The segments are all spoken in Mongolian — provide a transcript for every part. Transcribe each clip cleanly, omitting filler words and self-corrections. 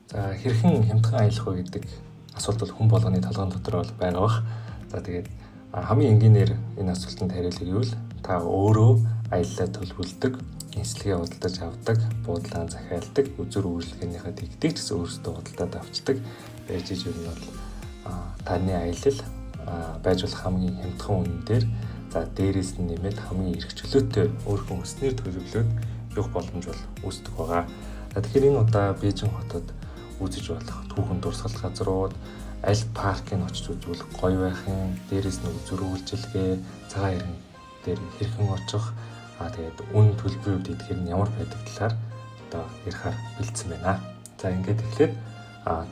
За хэрхэн хямдхан аялах вэ гэдэг асуулт бол хүн болгоны толгойн дотор бол байгаа бах. За тэгээд хамгийн энгийнээр энэ асуултанд хариулъя гэвэл та өөрөө аяллаа төлөвлөдөг, энслэгээ худалдаж авдаг, буудлаа захиалдаг, үзүр үйлчлэгийнхээ тэгдэг гэсэн өөрсдөө худалдаад авчдаг байж иж юм бол таны аялал байж болох хамгийн хямдхан үнэн дээр за дээрээс нь нэмээд хамгийн эрх чөлөөтэй өөрхөн өснөр төлөвлөөд явах боломж бол үүсдэг байгаа. Тэгэхээр энэ удаа Бээжин хотод үзэж болох түүхэн дурсгал газрууд, аль паркыг очиж үзвэл гоё байхын, дээрээс нь үзүр үйлчилгээ, цагаан иргэн дээр хэрхэн очих, тэгээд үн төлбөрүүд идэхээр нь ямар байдаг талаар одоо ярихаар бэлдсэн байна. За ингээд эхлээд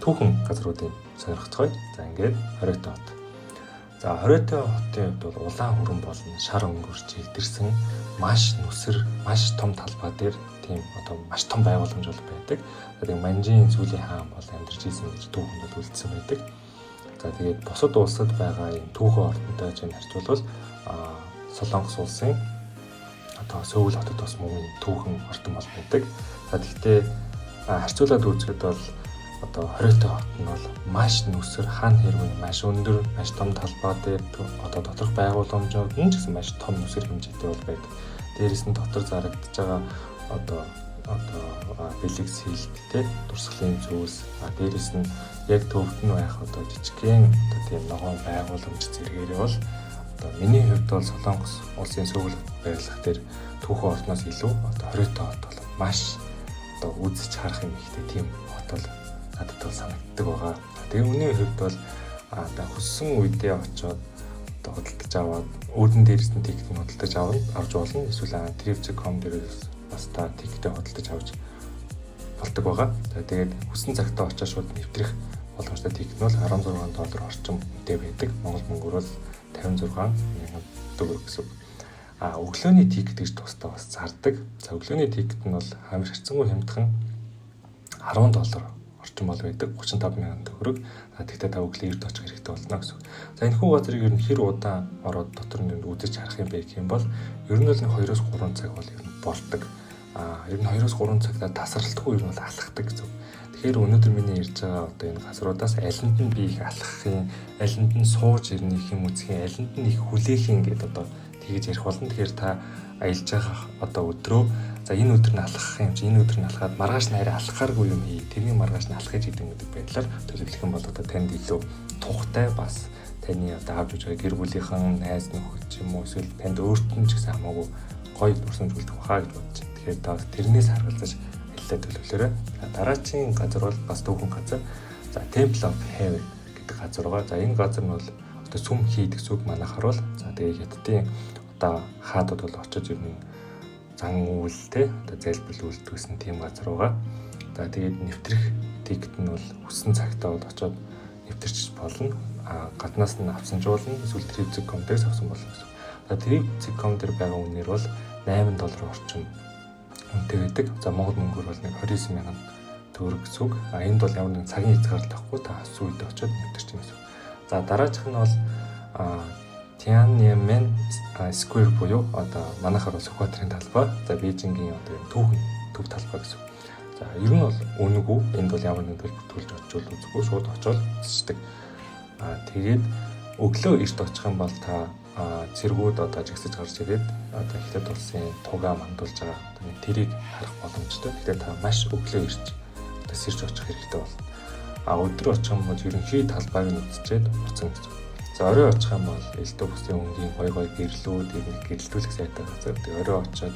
түүхэн газруудын сонирхцгоё. За ингээд Хориотой хот. За Хориотой хотын хувьд бол улаан хүрэн болон шар өнгөрч илдэрсэн маш нүсэр, маш том талбай дээр тийм одоо маш том байгууламж бол байдаг. Тэгээд Манжийн сүүлийн хаан бол амьдарч ирсэн гэж түүхэнд үлдсэн байдаг. За тэгээд бусад улсад байгаа энэ түүхэн ордонтой чинь харьцуулбал Солонгос улсын одоо Сөүл хотод бас мөн түүхэн ордон бол байдаг. За гэхдээ харьцуулаад үзэхэд бол одоо Хориотой хот нь бол маш нүсэр, хаан хэрвээ маш өндөр, маш том талбай дээр одоо доторх байгууламжууд нь ч гэсэн маш том нүсэр хэмжээтэй бол байдаг. Дээрээс нь дотор зарагдж байгаа одоо бэлэг сэлттэй дурсгалын зүйлс, дээрээс нь яг төвд нь байх одоо жижигхэн одоо тийм ногоон байгууламж зэрэгээрээ бол одоо миний хувьд бол Солонгос улсын Сөүл байрлах дээр түүхэн орноос илүү одоо Хориотой хот бол маш одоо үзэж харах юм ихтэй тийм хот бол надад бол санагддаг байгаа. Тэгээ үүний хувьд бол одоо хүссэн үедээ очиод одоо худалдаж аваад үүдэн дээрээс нь тикет нь худалдаж авч болно. Эсвэл Trip.com дээрээс бас та тикетээ худалдаж авч болдог байгаа. Тэгээд хүссэн цагтаа очиж шууд нэвтрэх боломжтой тикет нь бол $16 орчим үнэтэй байдаг. Монгол мөнгөөр бол 56,000 төгрөг гэсэн. Өглөөний тикет гэж тусдаа бас зардаг. За өглөөний тикет нь бол хамир харьцангуй хямдхан $10 орчим бол байдаг. 35,000 төгрөг. Тэгтээ та өглөө эрт очих хэрэгтэй болно гэсэн. За энэ хүү газрыг ер нь хэр удаан ороод дотор нь үзэж харах юм бэ гэх юм бол ер нь бол 2-3 цаг бол ер нь болдог. Ер нь 2-3 цагта тасралтгүй ер нь бол алхахдаг гэсэн. Тэгэхээр өнөөдөр миний ярьж байгаа одоо энэ газруудаас алинд нь би их алхахын, алинд нь сууж ирнэ их юм үзхийн, алинд нь их хүлээхийн гэдэг одоо тэгж ярих болно. Тэгэхээр та аялж байгаа одоо өдрөө за энэ өдөр нь алхах юм чи энэ өдөр нь алхаад маргааш нь арай алхахааргүй юм хий. Тэрний маргааш нь алхах гэж гэдэг байдлаар төлөвлөх юм бол одоо танд илүү тухтай бас таны одоо авч үзэх гэр бүлийнхэн найз нөхөд ч юм уу эсвэл танд өөрт нь ч гэсэн хамаагүй гоё дурсамж үлдэх баха гэж бодож байна. Тэгэхээр та тэрнээс харгалзаж аяллаа төлөвлөрөө. Дараагийн газар бол бас түүхэн газар. За Temple of Heaven гэдэг газар байгаа. За энэ газар нь бол одоо сүм хийдэг сүг манайхаар бол за тэгээ хятадын одоо хаадууд бол очиж ер нь зан үйлтэй одоо залбирал үйлдвэрсэн тийм газар байгаа. За тэгээд нэвтрэх тикет нь бол хүссэн цагтаа бол очиод нэвтэрч болно. Гаднаас нь авсан ч болно. Эсвэл Trip.com дээрс авсан болно гэсэн. За Trip.com дээр байгаа үнээр бол $8 орчим үнэтэй байдаг. За Монгол мөнгөөр бол 29,000 төгрөг гэсэн. Энд бол ямар нэгэн цагийн хязгаарлалт байхгүй та асуу үед очиод нэвтэрч юм гэсэн. За дараагийнх нь бол Tiananmen Square буюу одоо манайхаар бол Сүхбаатарын талбай. За Бээжингийн одоо түүхэн төв талбай гэсэн. За ер нь бол үнэгүй энд бол ямар нэгэн төлбөр төлж очиж үзэхгүй шууд очиод үзчихдэг. Тэгээд өглөө эрт очих юм бол та цэргүүд одоо жигсэж гарч ирээд одоо Хятад улсын тугаа мандуулж байгаа тэрийг харах боломжтой. Тэгэхээр та маш өглөө ирж одоо сэрж очих хэрэгтэй болно. Өдөр очих юм бол ерөнхий талбайг нь үзчихэд буцсан гэсэн. За орой очих юм бол элдв бүсийн өнгийн гой гэрлүүд гэрэлтүүлэх сайтай газар. Тэгээ орой очиод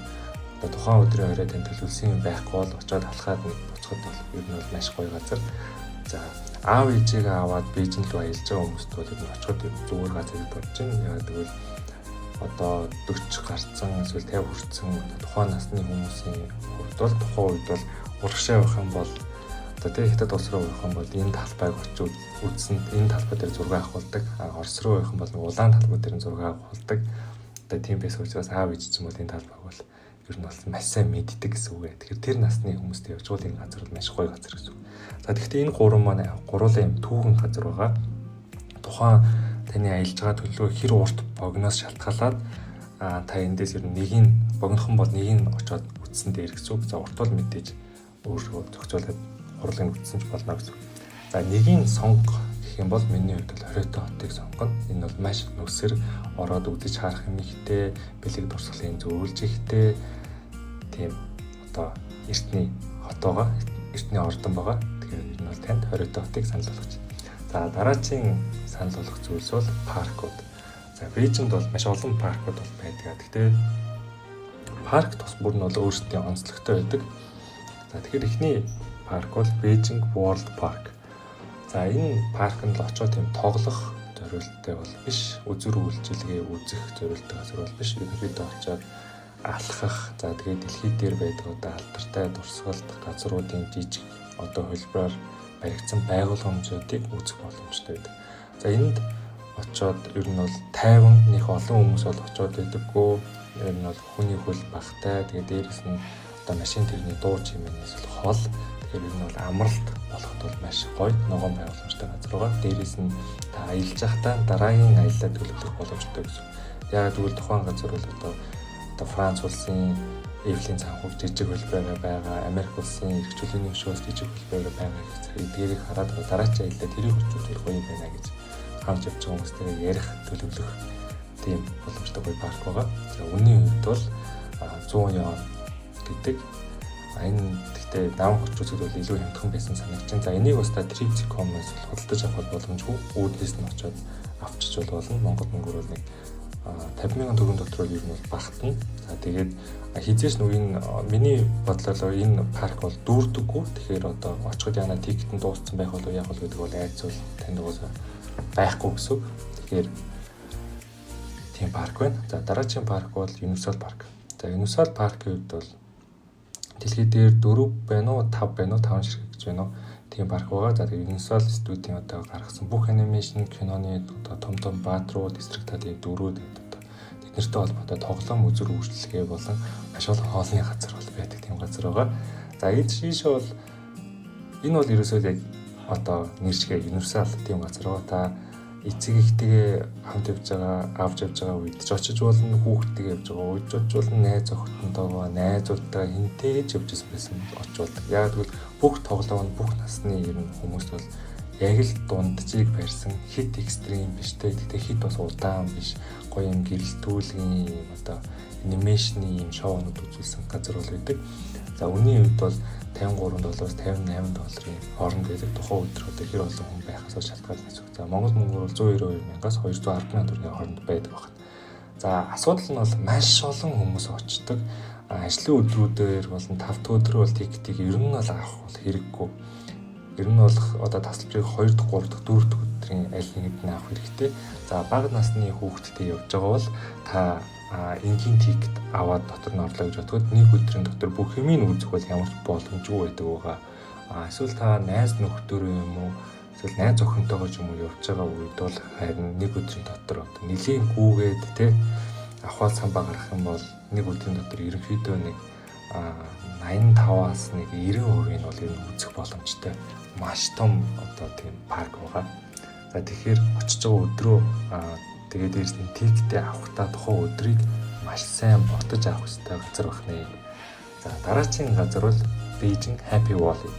одоо тухайн өдрийн орой тань төлөвлөсөн юм байхгүй бол очиод алхаад буцахад бол ер нь бол маш гоё газар. За аав ээжигээ аваад Бээжин рүү аялж байгаа хүмүүст бол ер нь очиход зүгээр газар гэж бодож байна. Яагаад гэвэл одоо 40 гарцсан эсвэл 50 хүрсэн тухайн насны хүмүүсийн хувьд бол тухайн үед бол урагшаа байх юм бол одоо тэг Хятад улс руу явах юм бол энэ талбайг очиж үзсэн энэ талбай дээр зураг авах болдог. Орос руу явах юм бол улаан талбай дээр зураг авах болдог. Одоо тийм байсан учраас аав ээж ч юм бол энэ талбайг бол ер нь бол маш сайн мэддэг гэсэн үг. Тэгэхээр тэр насны хүмүүстэй явж бол энэ газар бол маш гоё газар гэсэн үг. За тэгэхдээ энэ гурван маань гурлын юм түүхэн газар байгаа. Тухайн таны аялж байгаа төлөө хэр урт богноос шалтгаалаад та эндээс ер нь нэг нь богнохон бол нэг нь очиод үтсэн дээр гэсэн үг. За урт бол мэдээж өөрөө зохицуулаад хурлын үтсэн ч болно гэсэн. За нэгийн сонго гэх юм бол миний хувьд бол хориотой хотыг сонгоно. Энэ бол маш нүсэр ороод үзэж харах юм ихтэй, бэлэг дурсгалын зөвлөж ихтэй тийм одоо эртний хотоогоо, эртний ордон байгаа. Тэгэхээр энэ бол танд хориотой хотыг санал болгож. За дараагийн санал болгох зүйлс бол паркууд. За Бээжинд бол маш олон паркууд бол байдаг. Гэхдээ парк тус бүр нь бол өөрсдийн онцлогтой байдаг. За тэгэхээр эхний парк бол Бээжинг World Park. За энэ паркнд л очоод тийм тоглох зорилттой бол биш, үзүр үйлчилгээ үзэх зорилттой газар бол биш. Ерөнхийдөө очоод алхах, за тэгээд дэлхий дээр байдаг одоо алдартай дурсгалт газруудын жижиг одоо хөлбраар баригдсан байгууламжуудыг үзэх боломжтой байдаг. За энд очоод ер нь бол тайван нэг олон хүмүүс бол очоод байдаггүй. Ер нь бол хүний хөл багтай. Тэгээд дээрэс нь одоо машин тэрний дуу чимээнээс бол хол. Тэгэхээр ер нь бол амралт болоход бол маш гоё ногоон байгууламжтай газар байгаа. Дээрээс нь та аялж байхдаа дараагийн аяллаа төлөвлөх боломжтой гэсэн. Яг тэгвэл тухайн газар бол одоо Франц улсын Эвлийн цанхуг жижиг хөлбрээр байгаа, Америк улсын эрхчлөлийн өшөөс жижиг хөлбрээр байгаа гэх эдгээрийг хараад дараагийн аяллаа тэрийг хөтлөх гоё байна гэж хамж явж байгаа хүмүүстэй ярих төлөвлөх тийм боломжтой гоё парк байгаа. За үнийн хувьд бол 100 яваа гэдэг. Энэ гэхдээ даван хөчүүцүүд бол илүү хямдхан байсан санагдчихэв. За энийг бас та Trip.com-аас худалдаж авах боломжгүй. Үүднээс нь очоод авчиж болно. Монгол мөнгөөр бол нэг 50,000 төгрөг дотор ер нь бол багтана. За тэгээд хизээш нүгийн миний бодлоор энэ парк бол дүүрдэггүй. Тэгэхээр одоо очиход яна тикет нь дууссан байх болов яг бол гэдэг бол айцвал танд уусаа байхгүй гэсэн. Тэгэхээр тийм парк байна. За дараагийн парк бол Universal Park. За Universal Park-ийн хувьд бол дэлхий дээр 4 байна уу 5 байна уу 5 ширхэг гэж байна уу тийм парк байгаа. За тэгээд Universal Studio одоо гаргасан бүх анимашн киноны одоо том баатрууд, эсрэгтадын дөрүүд одоо тэднэртэй холбоотой тоглоом үзүр үйлчлэгээ болон маш олон хоолны газар бол байдаг тийм газар байгаа. За энэ шиш бол энэ бол ерөөсөө яг одоо нэршгээ Universal тийм газар байгаа. Та эцэг ихтэйгээ хамт явж байгаа, авч явж байгаа үед ч очиж болно, хүүхдтэйгээ явж байгаа үед ч очиж болно, найз охинтойгоо, найзуудтай хинтэйж явж байсан очиж болдог. Яг тэгвэл бүх тоглоом, бүх насны ер нь хүмүүс бол яг л дунджийг барьсан хит экстрим биш те. Тэгтээ хит бас удаан биш. Гоё юм гэрэлтүүлгийн одоо анимашны юм шоунууд үзүүлсэн газар бол байдаг. За үнийн хувьд бол $53-58 хооронд байдаг. Тухайн өдөр одоо хэр олон хүн байхаас шалтгаална гэсэн үг. За Монгол мөнгөөр бол 192,000-аас 210,000 төгрөгийн хооронд байдаг байна. За асуудал нь бол маш олон хүмүүс очдог. Ажлын өдрүүдээр болон 5 дахь өдөр бол тикетийг ер нь бол авах бол хэрэггүй. Ер нь бол одоо тасалбарыг 2 дахь, 3 дахь, 4 дахь өдрийн аль нэгэнд нь авах хэрэгтэй. За бага насны хүүхэдтэй явж байгаа бол та энгийн тикет аваад дотор нь орлоо гэж бодоход нэг өдрийн дотор бүх юмыг үзэх бол ямар ч боломжгүй байдаг байгаа. Эсвэл та найз нөхдөөрөө юм уу эсвэл найз охинтойгоо ч юм уу явж байгаа үед бол харин нэг өдрийн дотор одоо нэлийн гүүгээд те авахал самбаа гарах юм бол нэг өдрийн дотор ерөнхийдөө нэг 85-аас нэг 90% нь бол ер нь үзэх боломжтой маш том одоо тийм парк байгаа. За тэгэхээр очиж байгаа өдрөө тэгээд дээрс нь тикетээ авахтаа тухайн өдрийг маш сайн ботож авах хэрэгтэй газар байна. За дараагийн газар бол Beijing Happy Valley.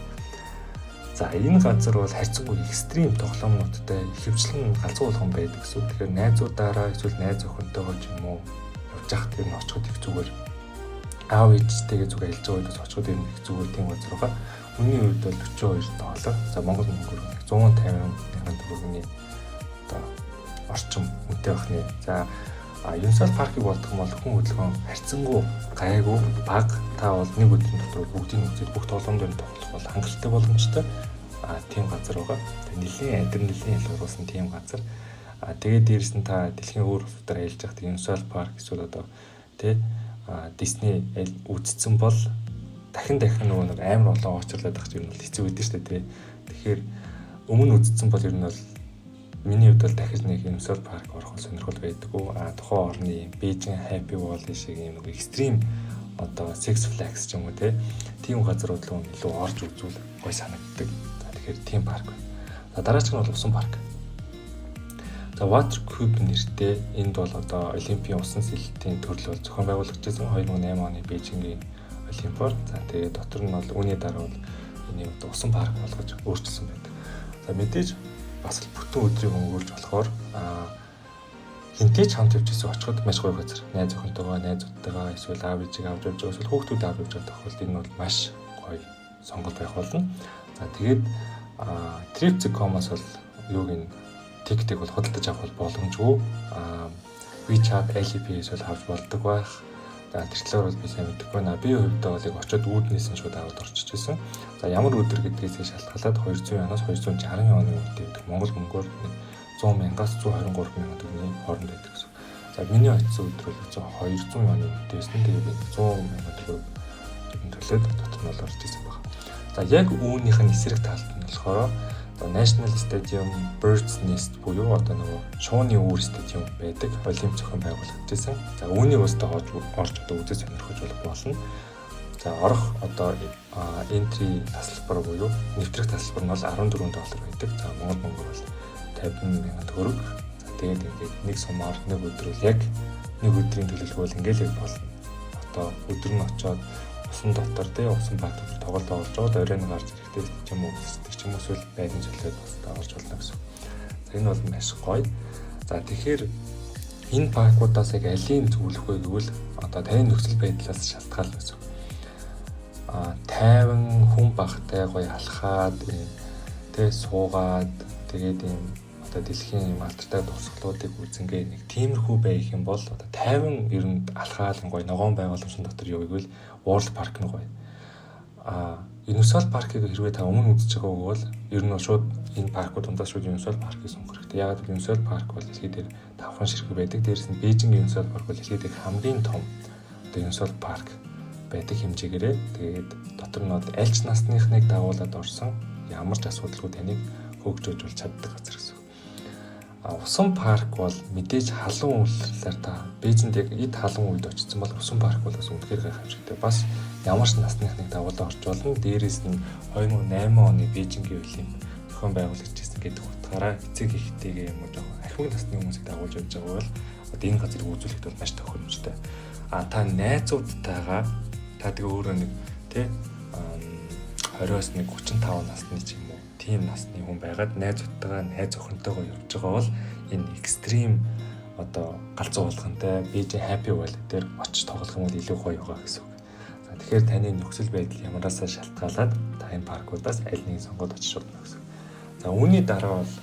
За энэ газар бол харьцангуй экстрим тоглоомнуудтай ихэвчлэн галзуу болгон байдаг гэсэн. Тэгэхээр найзуудаараа эсвэл найз охинтойгоо ч юм уу явж явах тэр нь очиход их зүгээр аав ээжтэйгээ зүг аялж байгаа үед очиход ер нь их зүгээр тийм газар байгаа. Үнийн үед бол $42. За Монгол мөнгөөр 150,000 төгрөгийн одоо орчим үнэтэй байна. За Universal Park-ыг болдох юм бол хүн хөдөлгөөн харьцангуй гайгүй бага. Та бол нэг өдрийн дотор бүгдийг үзээд бүх тоглоом дээр тоглох бол хангалттай боломжтой. Тийм газар байгаа. Тэгээ нэлийн адреналин илруулсан тийм газар. Тэгээд дээрс нь та дэлхийн өөр улсуудаар аялж байхад Universal Park эсвэл одоо тий Disney үзсэн бол дахин нөгөө нэг амар олон очрлоод байх юм бол хэцүү байдаг шүү дээ. Тэгэхээр өмнө үзсэн бол ер нь бол миний хувьд бол дахиж нэг Universal Park орох сонирхол байдаггүй. Тухайн орны Beijing Happy Valley шиг юм нэг экстрим одоо Six Flags ч юм уу тийм газрууд руу илүү орж үзүүл гой санагддаг. Тэгэхээр тийм парк байна. За дараачих нь бол усан парк. За Water Cube нэртэй энд бол одоо Олимпийн усан сэлэлтийн төрөл бол зохион байгуулагдсан 2008 оны Бээжингийн Олимпиад. За тэгээд дотор нь бол үүний дараа бол энийг одоо усан парк болгож өөрчилсөн байдаг. За мэдээж бас л бүтэн өдрийг өнгөрүүлж болохоор хинтэй ч хамт явж исэн очиход маш гоё газар. Найз охинтойгоо, найзуудтайгаа эсвэл аав ээжийг авч явж байгаа эсвэл хүүхдүүд авч явж байгаа тохиолдолд энэ бол маш гоё сонголт байх болно. За тэгээд Trip.com-аас бол юуг нь тикетийг бол худалдаж авах боломжгүй. WeChat, Alipay-ээс бол авч болдог байх. За тэр талаар бол би сайн мэдэхгүй байна. Би хувьдаа бол яг очиод үүднээс нь шууд аваад орчиж байсан. За ямар өдөр гэдгээс шалтгаалаад 200-аас 260 оны үедээ Монгол мөнгөөр 100,000-аас 123,000 төгрөгийн хооронд байдаг гэсэн. За миний очисон өдөр бол 200 оны үедээ байсан. Тэгээд би 100,000 төгрөг төлөөд дотор нь бол орж ирсэн байна. За яг үүнийх нь эсрэг талд нь болохоор National Stadium Birds Nest буюу одоо нөгөө шууны үүр стадиум байдаг олимп зохион байгуулагдсан. За үүнийг өстө орж одоо үзэж сонирхож болно. За орох одоо entry тасалбар буюу нэвтрэх тасалбар нь бол $14 байдаг. За Монгол мөнгөөр бол 50,000 төгрөг. За тэгээд ингээд нэг сумаар нэг өдрөөр яг нэг өдрийн төлөвлөгөө бол ингээд яг болно. Одоо өдөр нь очиод усан дотор усан баг дотор тоглолт болж байгаа оройн гарч ирэхдээ ч юм уу эсвэл байрны зөвлөд бас орж болно гэсэн. За энэ бол маш гоё. За тэгэхээр энэ паркуудаас яг алийн зөвлөх вэ гэвэл одоо таны нөхцөл байдлаас шалтгаална гэсэн. Тайван хүн багтай гоё алхаад суугаад тэгээд ийм одоо дэлхийн юм алдартай дурсгалуудыг үзэнгээ нэг тиймэрхүү байх юм бол одоо тайван ер нь алхаал гоё ногоон байгууламжийн дотор юу гэвэл World Park нь гоё. Universal Park-ыг хэрвээ та өмнө үзэж байгаагүй бол ер нь шууд энэ паркууд дундаас шууд Universal Park-ийг сонгох хэрэгтэй. Яагаад гэвэл Universal Park бол дэлхийд дээр 5хан ширхэг байдаг. Дээрээс нь Бээжин Universal Park бол дэлхийд дээр хамгийн том одоо Universal Park байдаг хэмжээгээрээ тэгээд дотор нь бол аль ч насныхныг дагуулад орсон ямар ч асуудалгүй таныг хөгжөөж бол чаддаг газар гэсэн. Усан парк бол мэдээж халуун үйлчлэлээр та Бээжинд яг эд халуун үед очсон бол усан парк бол бас үнэхээр гайхамшигтай. Бас ямар ч насныхныг дагуулж орж болно. Дээрээс нь 2008 оны Бээжингийн олимп зохион байгуулагчсан гэдэг утгаараа эцэг эхтэйгээ юм уу жоохон ахмад насны хүмүүсийг дагуулж явж байгаа бол одоо энэ газрыг үзүүлэхэд бол маш тохиромжтой. Та найзуудтайгаа та тэгээ өөрөө нэг 20-оос нэг 35 насны ч юм уу тийм насны хүн байгаад найзуудтайгаа найз охинтойгоо явж байгаа бол энэ экстрим одоо галзуу болгонтэй Бээжин Happy Valley дээр очиж тоглох юм бол илүү гоё байгаа гэсэн үг. За тэгэхээр таны нөхцөл байдал ямараасаа шалтгаалаад та энэ паркуудаас аль нэг сонгоод очиж болно гэсэн. За үүний дараа бол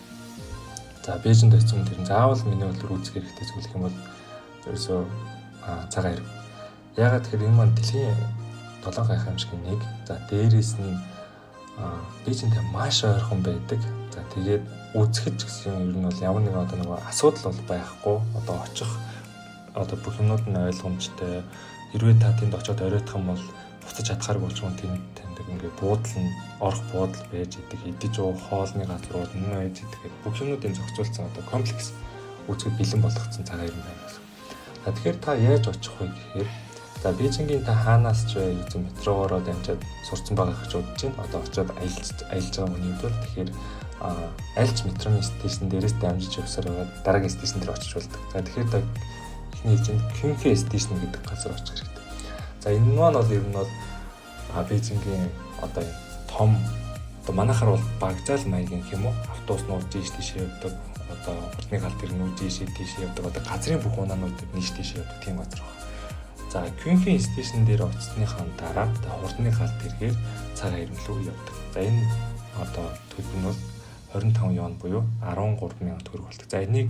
за Бээжинд очсон тэр заавал миний бодлоор үзэх хэрэгтэй зүйл юм бол ерөөсөө цагаан ирв. Ягаад тэгэхээр энэ маань дэлхийн 7 гайхамшигын нэг. За дээрээс нь Бээжинтэй маш ойрхон байдаг. За тэгээд үзэхэд ч гэсэн ер нь бол ямар нэгэн одоо нэг асуудал бол байхгүй. Одоо очих одоо бүх юмнууд нь ойлгомжтой. Хэрвээ та тэнд очиод оройтох юм бол буцаж чадхааргүй болчихвол тэнд ингээд буудал нь орох буудал байж идэг, идэж уух хоолны газрууд нь байж идэг. Бүх юмнуудыг зохицуулсан одоо комплекс үүсгэж бэлэн болгоцсон цагаан ирмэ байна. За тэгэхээр та яаж очих вэ гэхээр за Бээжингийн та хаанаас ч метрогоор дамжаад сурцсан байгаа гэж бодож байна. Одоо очиод аялж байгаа хүний хувьд бол тэгэхээр альч метроны стейшн дээрээс дамжиж явсаар байгаа дараагийн стейшн дээр очиж болдог. За тэгэхээр та эхний хэмжээнд Кюнхэ стейшн гэдэг газар очих хэрэгтэй. За энэ маань бол ер нь бол Бээжингийн одоо том одоо манайхаар бол багжаал маягийн юм уу автобус нууж тийш явдаг. Одоо хурдны галт дээр нүүж тийш явдаг. Одоо газрын бүх унаанууд нийш тийш явдаг тийм газар байна. За Кюнхэ стейшн дээр очсныхаа дараа та хурдны галт тэргээр цагаан ирмэл рүү явдаг. За энэ одоо төлөв нь бол 25 вон буюу 13,000 төгрөг болдог. За энийг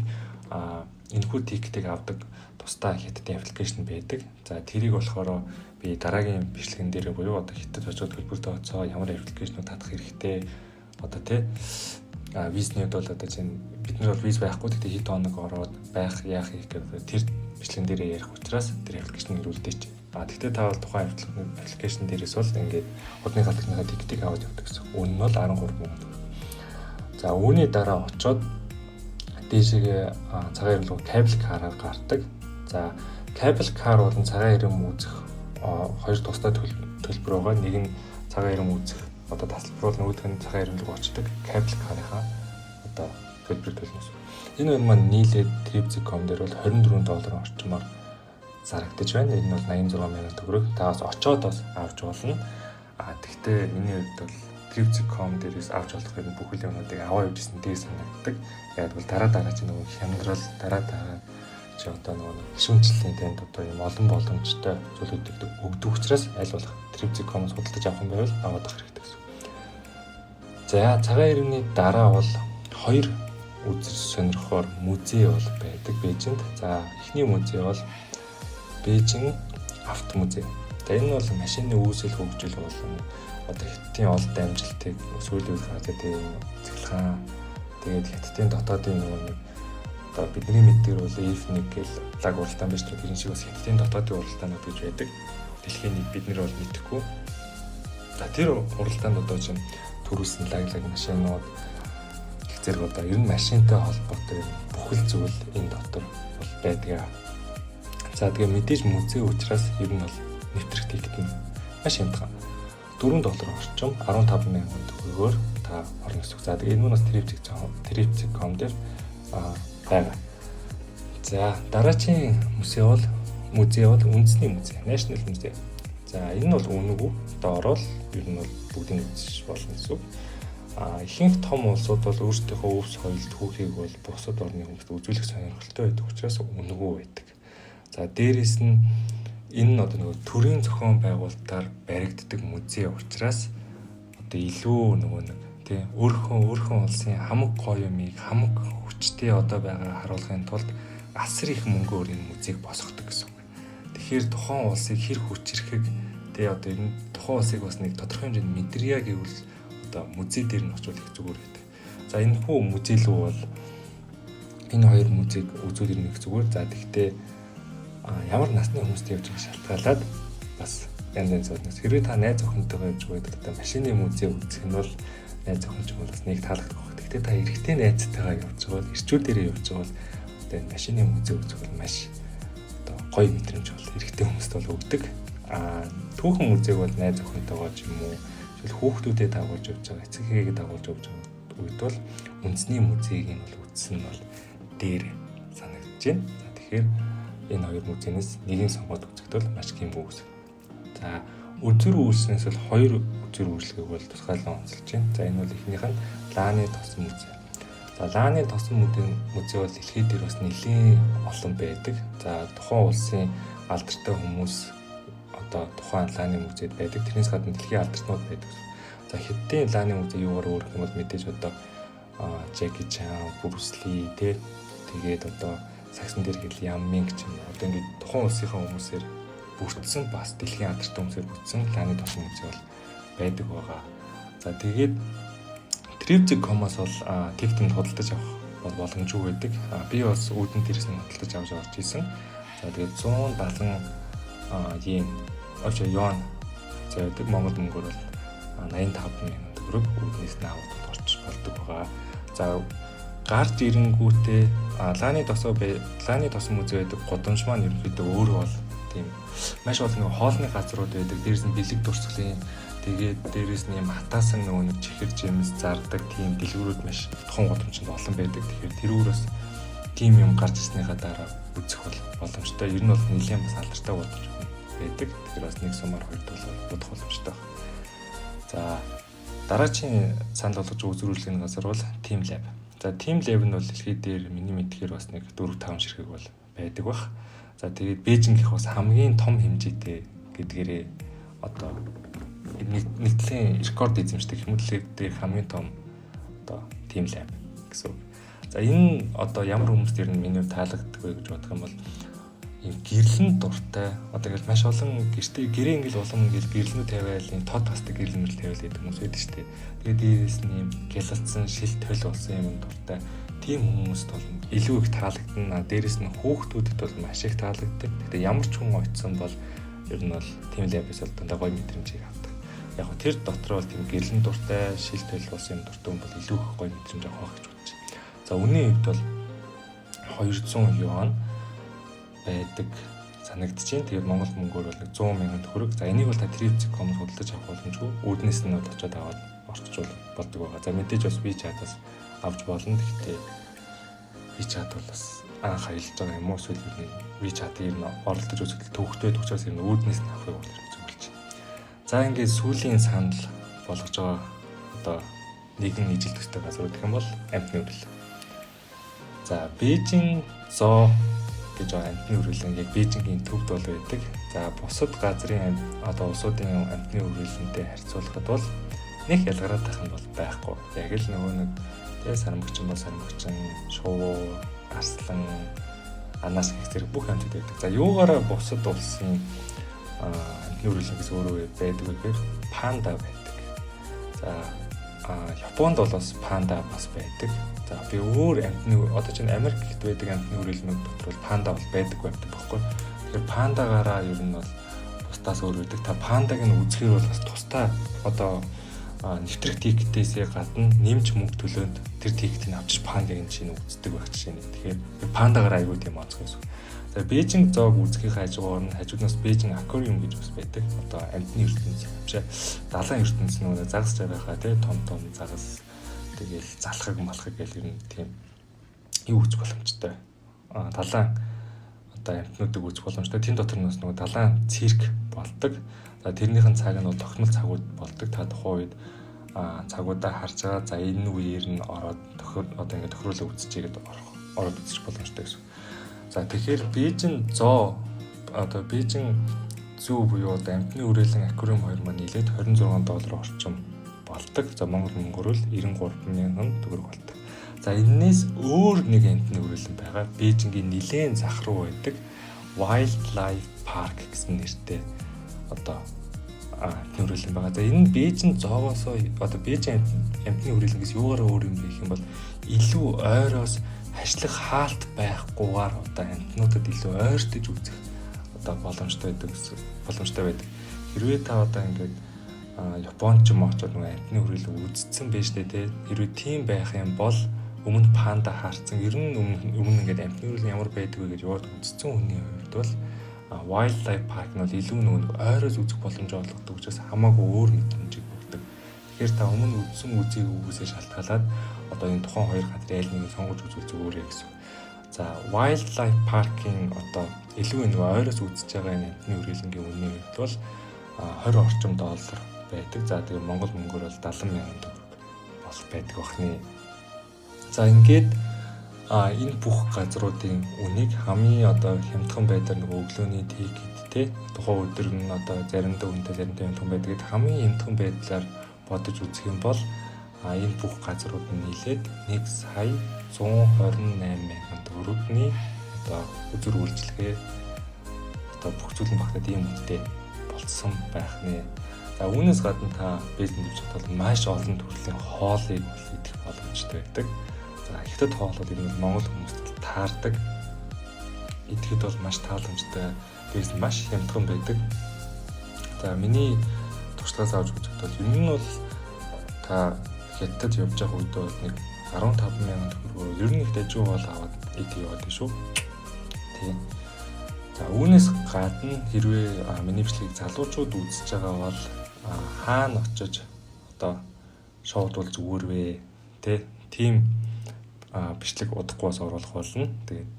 энэхүү тикетийг авдаг тусдаа хятадын аппликейшн байдаг. За тэрийг болохоор би дараагийн бичлэгэн дээр буюу одоо хятад очоод төлбөртэй оцоо ямар аппликейшнүүд татах хэрэгтэй одоо визнүүд бол одоо чинь бид нар бол виз байхгүй гэхдээ хэд хоног ороод байх яах гэх тэр бичлэгэн дээр ярих учраас тэр аппликейшнийг ирүүлдэж. Тэгтээ та бол тухайн аппликейшн дээрээс бол ингээд худны галхныхаа тикетийг аваад явдаг гэсэн. Үүн нь бол 13,000 төгрөг. За үүний дараа очоод дээшээ цагаан ирмэл рүү кабел караар гардаг. За кабел кар болон цагаан ирмэл үзэх хоёр тусдаа төлбөр байгаа. Нэг нь цагаан ирмэл үзэх одоо тасалбар бол нөгөөх нь цагаан ирмэл рүү очдог кабел карынхаа одоо төлбөр төлнөс. Энэ хоёр маань нийлээд Trip.com дээр бол $24 орчмоор зарагдаж байна. Энэ бол 86,000 төгрөг. Та бас очоод бас авч болно. Тэгвэл миний хувьд бол Trip.com дээрээс авч болох юм бүхэл юмнуудыг аваа явуулсан дээр санагддаг. Яг бол дараа чи нөгөө хямдрал дараа чи одоо нөгөө гишүүнчлэлийн танд одоо юм олон боломжтой зүйлүүдийг өгдөг учраас аль болох Trip.com-ос худалдаж авах юм байвал аваад авах хэрэгтэй гэсэн. За цагаан иргэний дараа бол 2 үзэж сонирхоор музей бол байдаг Бээжинд. За эхний музей бол Бээжин автомузей. За энэ бол машины үүсэл хөгжил болон одоо хятадын олд амжилтыг сүүлийн үед гараад тийм цэглэхэн тэгээд хятадын дотоодын нэг одоо бидний мэддгээр бол F1 гэл лаг уралдаан байж байгаа. Тэр шиг бас хятадын дотоодын уралдаанууд гэж байдаг. Дэлхийн нэг бид нар бол мэдэхгүй. За тэр уралдаанд одоо чинь төрүүлсэн лаг машинууд их зэрэг одоо ер нь машинтай холбоотой бүхэл зүйл энэ дотор бол байдаг. За тэгээ мэдээж музей учраас ер нь бол нэвтрэх тикет нь маш хямдхан. $4 орчим 15,000 төгрөгөөр та орно гэсэн үг. За тэгээ энэ нь бас Trip.com дээр байгаа. За дараагийн музей бол үндэсний музей, National Museum. За энэ нь бол үнэгүй доорол ер нь бол бүгдийг үзэж болно гэсэн үг. Ихэнх том улсууд бол өөрсдийнхөө өвс соёл түүхийг бол бусад орны хүмүүст үзүүлэх сонирхолтой байдаг учраас үнэгүй байдаг. За дээрэс нь энэ нь одоо нөгөө төрийн зохион байгуулалтаар баригддаг музей учраас одоо илүү нөгөө нэг тий өөрхөн улсын хамаг гоё юмыг хамаг хүчтэй одоо байгаа харуулахын тулд асар их мөнгөөр энэ музейг босгодог гэсэн үг. Тэгэхээр тухайн улсыг хэр хүчрэхэг тий одоо энэ тухайн улсыг бас нэг тодорхой хэмжээнд мэдрья гэвэл одоо музей дээр нь очивол их зүгээр байдаг. За энэ хүү музей лөө бол энэ хоёр музейг үзүүл ирнэ их зүгээр. За тэгтээ ямар насны хүмүүстэй явж байгаа шалтгаалаад бас янз янз хэрвээ та найз охинтойгоо явж байгаа гэдэг машины музей үзэх нь бол найз охин ч юм уу бас нэг таалагдах байх. Тэгтээ та эрэгтэй найзтайгаа явж байгаа бол ирчүүд дээрээ явж байгаа бол одоо машины музей үзэх бол маш одоо гоё мэдрэмж бол эрэгтэй хүмүүст бол өгдөг. Түүхэн музейг бол найз охинтойгоо ч юм уу хүүхдүүдэд дагуулж явж байгаа, эцэг эхээгээ дагуулж явж байгаа үед бол үндэсний музейг нь бол үзсэн нь бол дээр санагдаж байна. За тэгэхээр энэ хоёр музейнээс нэгийг сонгоод үзэхдээ бол маш гэмгүй үсэг. За үзүр үйлснээс бол 2 үзүр үйлчлэгийг бол тусгайлан онцолж байна. За энэ бол эхнийх нь Лааны тосон музей. За Лааны тосон музей бол дэлхийд дээр бас нэлийн олон байдаг. За тухайн улсын алдартай хүмүүс одоо тухайн Лааны музейд байдаг. Тэрнээс гадна дэлхийн алдарснууд байдаг. За хятадын Лааны музей юугаар өөр юм бол мэдээж одоо Жеки Чан, Брюс Ли тэгээд одоо сагсан дээр хэл Ямминг ч юм уу одоо ингээд тухайн улсынхаа хүмүүсээр бүрдсэн бас дэлхийн алдартай хүмүүсээр бүрдсэн Лааны тосон музей бол байдаг байгаа. За тэгээд Trip.com-аас бол тиктэнд худалдаж авах бол боломжгүй байдаг. Би бас үүдэн дээрээс нь худалдаж авч орж исэн. За тэгээд 170 йен юан зайдаг Монгол мөнгөөр бол 85,000 төгрөг үүднээс нь авах орч болдог байгаа. За гарч ирэнгүүтээ Лааны тосон музей байдаг гудамж маань ерөнхийдөө өөрөө бол тийм маш олон нэг хоолны газрууд байдаг. Дээрээс нь бэлэг дурсгалын тэгээд дээрээс нь юм хатаасан нөгөө нэг чихэр жимс зардаг тийм дэлгүүрүүд маш том гудамжинд олон байдаг. Тэгэхээр тэрүүрээс тийм юм гарч ирснийхаа дараа үзэх бол боломжтой. Ер нь бол нэлээд бас алдартай гудамж байдаг. Тэгэхээр бас нэг сумаар хоёр долоо бодох боломжтой. За дараагийн санал болгож үзүүлэх газар бол Team Lab. За Team Lab нь бол дэлхийд дээр миний мэдхээр бас нэг 4-5 ширхэг бол байдаг бах. За тэгээд Бээжин гэх бас хамгийн том хэмжээтэй гэдгээрээ одоо нийтлэн рекорд эзэмшдэг хүмүүлэгдэх хамгийн том одоо Team Lab гэсэн. За энэ одоо ямар хүмүүст ер нь миний таалагддаг вэ гэж бодох юм бол ийм гэрлэн дуртай одоо ингээл маш олон гэрээ ингээл улам ингээл гэрлэнүүд тавиал ийм тод тасдаг гэрлэнүүд тавиал гэдэг хүмүүс байдаг шүү дээ. Тэгээд дээрээс нь ийм гялалцсан шил тойл болсон юм дуртай тийм хүмүүст бол илүү их таалагдана. Дээрээс нь хүүхдүүдэд бол маш их таалагддаг. Гэхдээ ямар ч хүн ойтсон бол ер нь бол Team Lab-ээс бол дандаа гоё мэдрэмжийг авдаг. Яг тэр дотроо бол тийм гэрлэн дуртай шил тойл болсон юм дуртай хүн бол илүү их гоё мэдрэмж авах гэж бодож байна. За үнийн хувьд бол 200 юан байдаг санагдаж байна. Тэгээд Монгол мөнгөөр бол 100,000 төгрөг. За энийг бол та Trip.com-ос худалдаж авах боломжгүй. Үүднээс нь бол очиод аваад орчжуул болдог байгаа. За мэдээж бас WeChat-аас авч болно. Гэхдээ WeChat бол бас анх аялж байгаа юм уу? Эсвэл WeChat-ийг оролдож үзэхэд төвхтэй учраас энэ үүднээс нь авахыг бол зөвлөж байна. За ингээд сүүлийн санал болгож байгаа одоо нэгэн ижил төстэй газрууд гэх юм бол амьтны үрэл. За Бээжин зоо гэж амьтны үрэлэн яг Бээжингийн төвд бол байдаг. За бусад газрын одоо улсуудын амьтны үрэлэнтэй харьцуулахад бол нэг ялгараад байх нь бол байхгүй. Яг л нөгөө нэг тэгээ сармагчин бол сармагчин, шувуу, арслан, анаас гэх зэрэг бүх амьтад байдаг. За юугаараа бусад улсын амьтны үрэлэнгээс өөрөө байдаг гэхээр панда байдаг. За Японд бол бас панда бас байдаг. За би өөр амьтны одоо чинь Америкт байдаг амьтны үрэлмүүд дотор бол панда бол байдаг байхгүй. Тэгэхээр пандагаараа ер нь бол бусдаас өөр байдаг. Та пандаг нь үзэхээр бол бас тусдаа одоо нэвтрэх тикетээсээ гадна нэмж мөнгө төлөөд тэр тикетийг авчиж пандагийн чинь үздэг байх жишээ нь. Тэгэхээр пандагаараа аягүй тийм онцгой байсан. За Бээжин зоог үзэхийн хажуугаар нь хажууднаас Бээжин аквариум гэж бас байдаг. Одоо амьтны ертөнц авчаа далайн ертөнц нөгөө загас жагаахаа том загас тэгэл залхаг малхаг гэл ер нь тийм юу үүсэх боломжтой. Далайн одоо амьтнуудыг үүсэх боломжтой. Тэн дотор нь нөгөө далайн цирк болдог. За тэрнийхэн цаг нь бол тогтмол цагууд болдог. Та тухайн үед цагуудаа харж байгаа. За энэ үеэр нь ороод одоо ингээд тохируулаа үзчихээд ороод үзчих боломжтой гэсэн. За тэгэхээр Бээжин зоо одоо Бээжин зүү буюу одоо амьтны үрэлэн аквариум 2 маань нийлээд $26 орчим болдог. За Монгол мөнгөөр л 93,000 төгрөг болдог. За энэс өөр нэг амьтны үрэлэн байгаа. Бээжингийн нилээн зах руу байдаг Wildlife Park гэсэн нэртэй одоо амьтны үрэлэн байгаа. За энэ Бээжин зоогоос одоо Бээжин амьтны үрэлэнгээс юугаараа өөр юм бэ гэх юм бол илүү ойроос хашлах хаалт байхгүйгээр одоо амьтнуудад илүү ойртож үзэх одоо боломжтой байдаг. Хэрвээ та одоо ингээд Японд ч юм уу очоод нэг амьтны үрэлэг үзсэн байж тээ. Хэрвээ тийм байх юм бол өмнө панда харцсан. Ер нь өмнө ингээд амьтны үрэлэг ямар байдаг вэ гэж яваад үзсэн хүний хувьд бол Wildlife Park нь бол илүү нэг ойроос үзэх боломж олгодог учраас хамаагүй өөр мэдрэмж өгдөг. Тэгэхээр та өмнө үзсэн үзээгүй шалтгаалаад одоо энэ тухайн хоёр газрын аль нэгийг сонгож үзвэл зүгээрээ гэсэн. За Wildlife Park-ийн одоо илүү нэг ойроос үзэж байгаа энэ амьтны үрэлэнгийн үнийн хувьд бол $20 орчим байдаг. За тэгээ Монгол мөнгөөр бол 70,000 төгрөг бол байдаг бахны. За ингээд энэ бүх газруудын үнийг хамгийн одоо хямдхан байдлаар нэг өглөөний тикеттэй тухайн өдөр нь одоо заримдаа үнэтэй заримдаа хямдхан байдаг. Хамгийн хямдхан байдлаар бодож үзэх юм бол энэ бүх газрууд нь нийлээд 1,128,000 төгрөгийн одоо үзүр үйлчлэгээ одоо бүх зүйл нь багтаад ийм үнэтэй болсон байх нэ. За үүнээс гадна та бизнес дэвж чадвал маш олон төрлийн хоолыг идэх боломжтой байдаг. За хятад хоол бол ер нь Монгол хүмүүст таардаг. Идэхэд бол маш тааламжтай, дээрс нь маш хямдхан байдаг. За миний туршлагаас авч үзэхэд бол ер нь бол та хятад явж байгаа үед бол нэг 15,000 төгрөгөөр ер нь их дажгүй бол аваад идэх яваад шүү. Тийм. За үүнээс гадна хэрвээ миний бичлэгийг залуучууд үзэж байгаа бол хаана очиж одоо шоудвол зүгээр вэ? Тийм бичлэг удахгүй оруулах болно. Тэгээд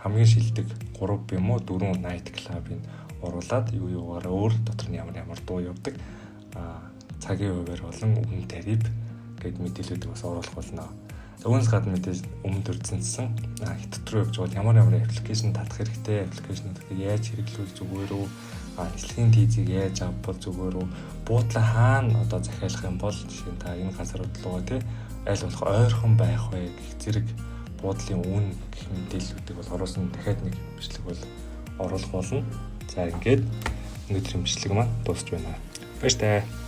хамгийн шилдэг 3 юм уу 4 night club-ыг оруулаад юугаараа өөр дотор нь ямар дуу явдаг цагийн хуваар болон өмнө тариф гэдэг мэдээлэлүүд бас оруулах болно. Үүнээс гадна мэдээж өмнө төрцөнсөн хятад руу явж бол ямар аппликейшн татах хэрэгтэй, аппликейшнуудыг яаж хэрэглүүл зүгээр үү, нислэгийн тийзийг яаж авбал зүгээр үү, буудлаа хаана одоо захиалах юм бол жишээ нь та энэ газрууд руу аль болох ойрхон байх вэ гэх зэрэг буудлын үн гэх мэдээллүүдийг бол оруулсан дахиад нэг бичлэг бол оруулах болно. За ингээд өнөөдрийн бичлэг маань дуусч байна. Баяр таа.